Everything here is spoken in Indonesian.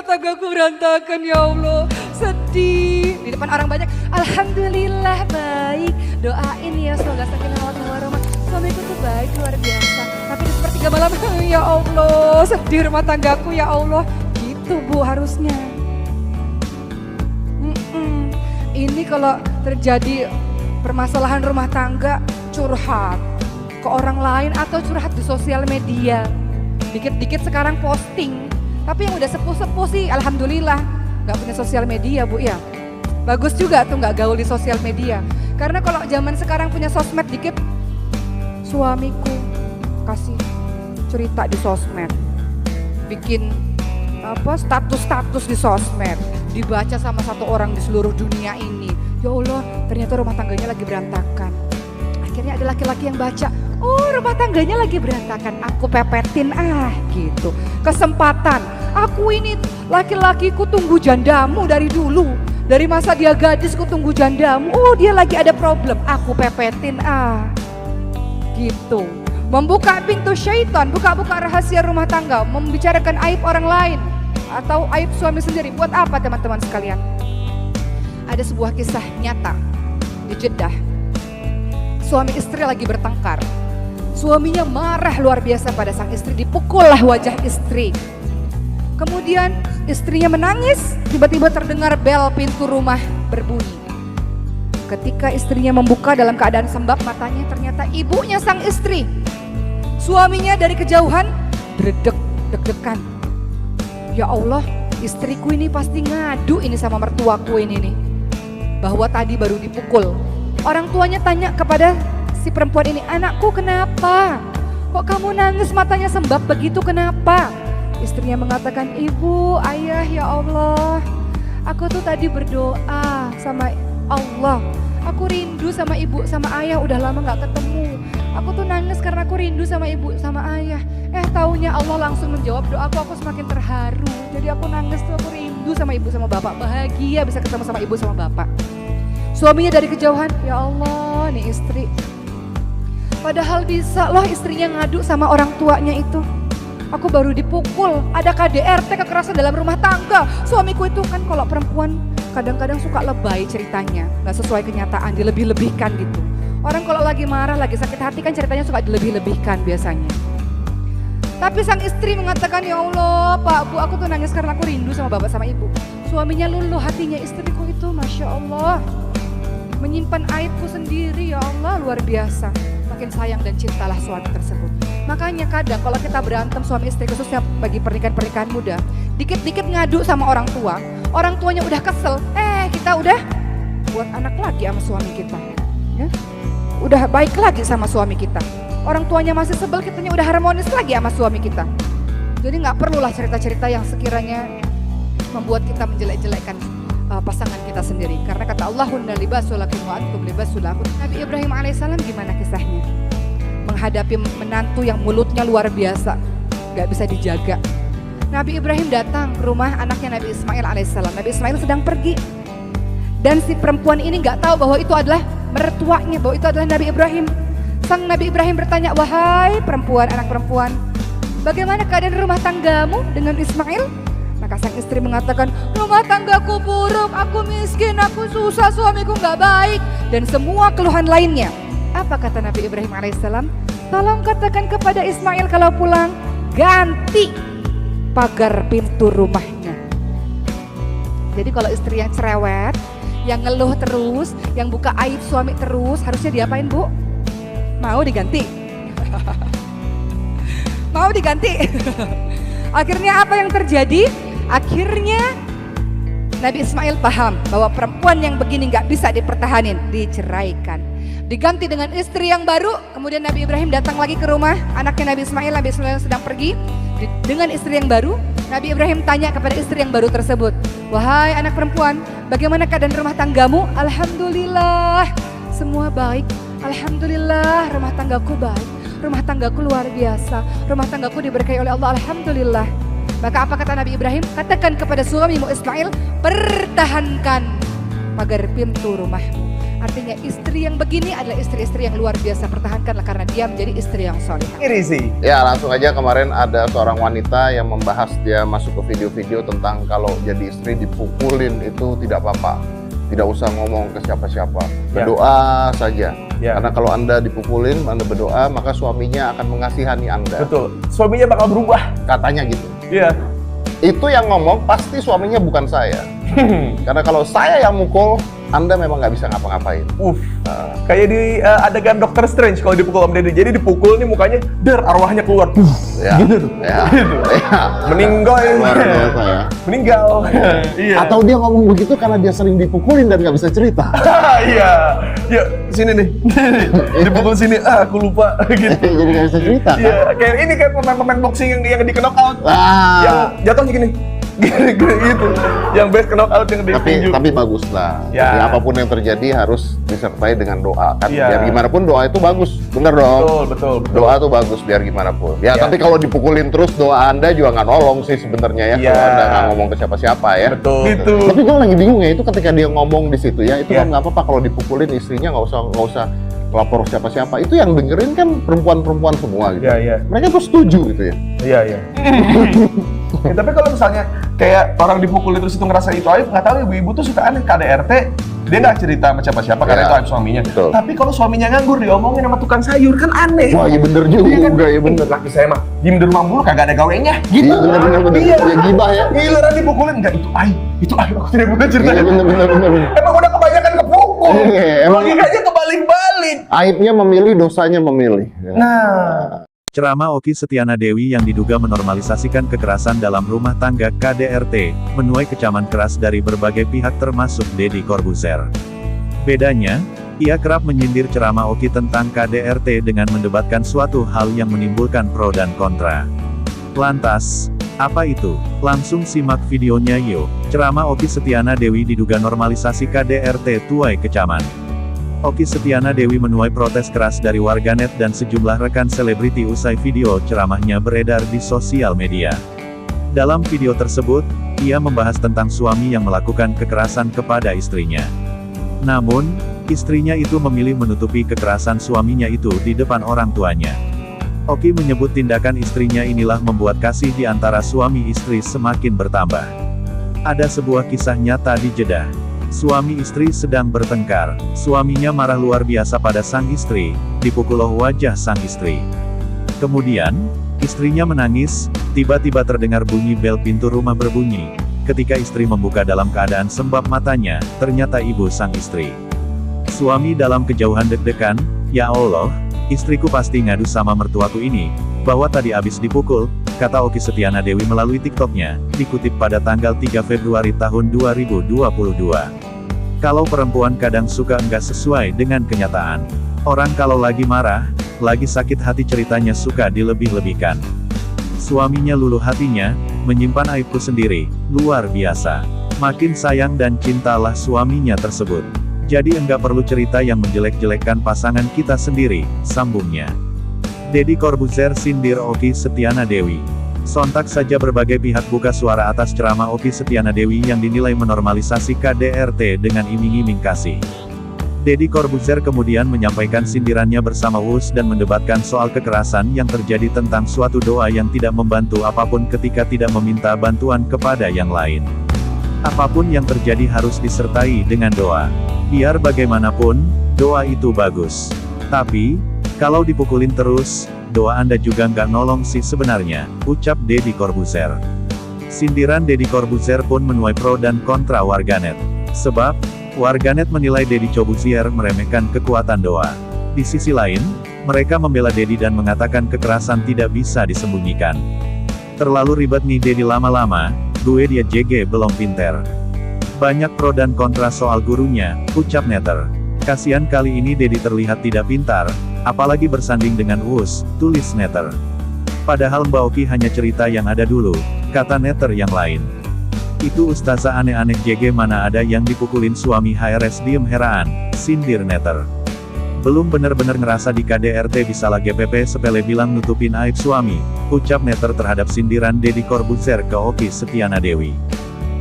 tanggaku berantakan ya Allah. Sedih. Di depan orang banyak, alhamdulillah baik. Doain ya semoga sakinah mawaddah warahmah. Suamiku tuh baik luar biasa. Tapi di sepertiga malam, ya Allah sedih rumah tanggaku ya Allah. Gitu Bu harusnya. Ini kalau terjadi permasalahan rumah tangga, curhat ke orang lain atau curhat di sosial media. Dikit-dikit sekarang posting. Tapi yang udah sepuh-sepuh sih alhamdulillah gak punya sosial media Bu ya. Bagus juga tuh gak gaul di sosial media. Karena kalau zaman sekarang punya sosmed dikit, suamiku kasih cerita di sosmed. Bikin status-status di sosmed. Dibaca sama satu orang di seluruh dunia ini. Ya Allah, ternyata rumah tangganya lagi berantakan. Akhirnya ada laki-laki yang baca, oh rumah tangganya lagi berantakan, aku pepetin gitu. Kesempatan, aku ini laki-lakiku tunggu jandamu dari dulu. Dari masa dia gadis ku tunggu jandamu, oh dia lagi ada problem, aku pepetin gitu. Membuka pintu syaitan, buka-buka rahasia rumah tangga, membicarakan aib orang lain. Atau aib suami sendiri. Buat apa teman-teman sekalian? Ada sebuah kisah nyata di Jeddah. Suami istri lagi bertengkar. Suaminya marah luar biasa pada sang istri, dipukullah wajah istri. Kemudian istrinya menangis, tiba-tiba terdengar bel pintu rumah berbunyi. Ketika istrinya membuka dalam keadaan sembab matanya, ternyata ibunya sang istri. Suaminya dari kejauhan deg-degan. Ya Allah, istriku ini pasti ngadu ini sama mertuaku ini nih. Bahwa tadi baru dipukul. Orang tuanya tanya kepada si perempuan ini, anakku kenapa? Kok kamu nangis matanya sembab begitu, kenapa? Istrinya mengatakan, ibu, ayah, ya Allah. Aku tuh tadi berdoa sama Allah. Aku rindu sama ibu, sama ayah, udah lama gak ketemu. Aku tuh nangis karena aku rindu sama ibu, sama ayah. Taunya Allah langsung menjawab doaku, aku semakin terharu. Jadi aku nangis tuh, aku rindu sama ibu, sama bapak. Bahagia bisa ketemu sama ibu, sama bapak. Suaminya dari kejauhan, ya Allah nih istri. Padahal bisa loh istrinya ngadu sama orang tuanya itu. Aku baru dipukul, ada KDRT kekerasan dalam rumah tangga. Suamiku itu kan kalau perempuan kadang-kadang suka lebay ceritanya. Gak sesuai kenyataan, dilebih-lebihkan gitu. Orang kalau lagi marah, lagi sakit hati kan ceritanya suka dilebih-lebihkan biasanya. Tapi sang istri mengatakan, ya Allah Pak Bu, aku tuh nangis karena aku rindu sama bapak sama ibu. Suaminya luluh hatinya, istriku itu Masya Allah menyimpan aibku sendiri, ya Allah luar biasa. Makin sayang dan cintalah suami tersebut. Makanya kadang kalau kita berantem suami istri, khususnya bagi pernikahan-pernikahan muda, dikit-dikit ngadu sama orang tua, orang tuanya udah kesel, kita udah buat anak lagi sama suami kita, ya? Udah baik lagi sama suami kita. Orang tuanya masih sebel, kitanya udah harmonis lagi sama suami kita. Jadi gak perlulah cerita-cerita yang sekiranya membuat kita menjelek-jelekkan pasangan kita sendiri. Karena kata Allah, hunna libasul lakum wa antum libasul lahun. Nabi Ibrahim alaihissalam gimana kisahnya? Menghadapi menantu yang mulutnya luar biasa, gak bisa dijaga. Nabi Ibrahim datang ke rumah anaknya Nabi Ismail alaihissalam. Nabi Ismail sedang pergi. Dan si perempuan ini gak tahu bahwa itu adalah mertuanya, bahwa itu adalah Nabi Ibrahim. Sang Nabi Ibrahim bertanya, wahai perempuan, anak perempuan, bagaimana keadaan rumah tanggamu dengan Ismail? Maka sang istri mengatakan, rumah tanggaku buruk, aku miskin, aku susah, suamiku gak baik, dan semua keluhan lainnya. Apa kata Nabi Ibrahim alaihissalam? Tolong katakan kepada Ismail kalau pulang, ganti pagar pintu rumahnya. Jadi kalau istri yang cerewet, yang ngeluh terus, yang buka aib suami terus, harusnya diapain Bu? Mau diganti? Mau diganti? Akhirnya apa yang terjadi? Akhirnya Nabi Ismail paham bahwa perempuan yang begini gak bisa dipertahanin, diceraikan. Diganti dengan istri yang baru. Kemudian Nabi Ibrahim datang lagi ke rumah anaknya Nabi Ismail. Nabi Ismail sedang pergi dengan istri yang baru. Nabi Ibrahim tanya kepada istri yang baru tersebut, wahai anak perempuan, bagaimana keadaan rumah tanggamu? Alhamdulillah, semua baik. Alhamdulillah, rumah tanggaku baik. Rumah tanggaku luar biasa. Rumah tanggaku diberkahi oleh Allah, alhamdulillah. Maka apa kata Nabi Ibrahim? Katakan kepada suamimu Ismail, pertahankan pagar pintu rumahmu. Artinya istri yang begini adalah istri-istri yang luar biasa. Pertahankanlah karena dia menjadi istri yang solehah. Iri sih. Ya langsung aja, kemarin ada seorang wanita yang membahas, dia masuk ke video-video tentang kalau jadi istri dipukulin itu tidak apa-apa. Tidak usah ngomong ke siapa-siapa, berdoa saja. Karena kalau Anda dipukulin, Anda berdoa, maka suaminya akan mengasihani Anda. Betul, suaminya bakal berubah. Katanya gitu. Iya. Itu yang ngomong pasti suaminya bukan saya. Karena kalau saya yang mukul, Anda memang nggak bisa ngapa-ngapain. Kayak di adegan Doctor Strange kalau dipukul Om Deddy. Jadi dipukul nih mukanya, arwahnya keluar. Ya. Gitu tuh. Ya. Gitu. Ya. Meninggal. Luar biasa ya. Meninggal. Iya. Atau dia ngomong begitu karena dia sering dipukulin dan nggak bisa cerita. Iya. Ya, sini nih. Dipukul sini. Aku lupa. Gitu. Jadi nggak bisa cerita kan? Iya, kayak ini kayak pemain-pemain boxing yang di knockout. Yang jatuhnya gini. Gitu. Yang best knockout yang di Tapi bagus lah. Ya. Jadi apapun yang terjadi harus disertai dengan doa kan. Ya. Biar gimana pun doa itu bagus. Bener dong. Betul. Doa tuh bagus biar gimana pun. Ya, tapi kalau dipukulin terus doa Anda juga nggak nolong sih sebenarnya ya. Kalau Anda nggak ngomong ke siapa-siapa ya. Betul. Gitu. Tapi gue lagi bingung ya, itu ketika dia ngomong di situ ya, itu kan nggak apa-apa kalau dipukulin istrinya, nggak usah lapor siapa-siapa. Itu yang dengerin kan perempuan-perempuan semua gitu. Iya. Mereka tuh setuju gitu ya. Iya. Ya, tapi kalau misalnya kayak orang dipukul terus itu ngerasa itu aib, nggak tahu ibu-ibu tuh suka aneh. KDRT dia nggak cerita sama siapa-siapa karena itu aib suaminya. Betul. Tapi kalau suaminya nganggur diomongin sama tukang sayur kan aneh. Wah, iya bener juga, Iya kan? ya bener. Laki saya mah diem di rumah mulu kagak ada gawenya. Gitu. Iya bener. Iya. Ya gibah ya. Giliran dipukulin enggak itu aib aku tidak boleh cerita. Iya bener. Emang udah kebanyakan kepukul. Iya, emang logikanya kebalik-balik. aibnya memilih, dosanya memilih. Nah. Ceramah Okky Setiana Dewi yang diduga menormalisasikan kekerasan dalam rumah tangga KDRT, menuai kecaman keras dari berbagai pihak termasuk Deddy Corbuzier. Bedanya, ia kerap menyindir ceramah Okky tentang KDRT dengan mendebatkan suatu hal yang menimbulkan pro dan kontra. Lantas, apa itu? Langsung simak videonya yuk. Ceramah Okky Setiana Dewi diduga normalisasi KDRT tuai kecaman. Okky Setiana Dewi menuai protes keras dari warganet dan sejumlah rekan selebriti usai video ceramahnya beredar di sosial media. Dalam video tersebut, ia membahas tentang suami yang melakukan kekerasan kepada istrinya. Namun, istrinya itu memilih menutupi kekerasan suaminya itu di depan orang tuanya. Okky menyebut tindakan istrinya inilah membuat kasih di antara suami istri semakin bertambah. Ada sebuah kisah nyata di Jeddah. Suami istri sedang bertengkar. Suaminya marah luar biasa pada sang istri, dipukul wajah sang istri. Kemudian, istrinya menangis, tiba-tiba terdengar bunyi bel pintu rumah berbunyi. Ketika istri membuka dalam keadaan sembab matanya, ternyata ibu sang istri. Suami dalam kejauhan deg-degan, "Ya Allah, istriku pasti ngadu sama mertuaku ini, bahwa tadi abis dipukul," kata Okky Setiana Dewi melalui TikToknya, dikutip pada tanggal 3 Februari tahun 2022. Kalau perempuan kadang suka enggak sesuai dengan kenyataan. Orang kalau lagi marah, lagi sakit hati ceritanya suka dilebih-lebihkan. Suaminya luluh hatinya, menyimpan aibku sendiri, luar biasa. Makin sayang dan cintalah suaminya tersebut. Jadi enggak perlu cerita yang menjelek-jelekkan pasangan kita sendiri, sambungnya. Deddy Corbuzier sindir Okky Setiana Dewi. Sontak saja berbagai pihak buka suara atas ceramah Okky Setiana Dewi yang dinilai menormalisasi KDRT dengan iming-iming kasih. Deddy Corbuzier kemudian menyampaikan sindirannya bersama Uus dan mendebatkan soal kekerasan yang terjadi tentang suatu doa yang tidak membantu apapun ketika tidak meminta bantuan kepada yang lain. Apapun yang terjadi harus disertai dengan doa. Biar bagaimanapun, doa itu bagus. Tapi, kalau dipukulin terus, doa Anda juga nggak nolong sih sebenarnya, ucap Deddy Corbuzier. Sindiran Deddy Corbuzier pun menuai pro dan kontra warganet. Sebab, warganet menilai Deddy Corbuzier meremehkan kekuatan doa. Di sisi lain, mereka membela Deddy dan mengatakan kekerasan tidak bisa disembunyikan. Terlalu ribet nih Deddy lama-lama, gue dia JG belum pinter. Banyak pro dan kontra soal gurunya, ucap netter. Kasian kali ini Deddy terlihat tidak pintar, apalagi bersanding dengan Uus, tulis netter. Padahal Mbak Okky hanya cerita yang ada dulu, kata netter yang lain. Itu ustazah aneh-aneh JG mana ada yang dipukulin suami HRS diem heraan, sindir netter. Belum bener-bener ngerasa di KDRT bisalah GPP sepele bilang nutupin aib suami, ucap netter terhadap sindiran Deddy Corbuzier ke Okky Setiana Dewi.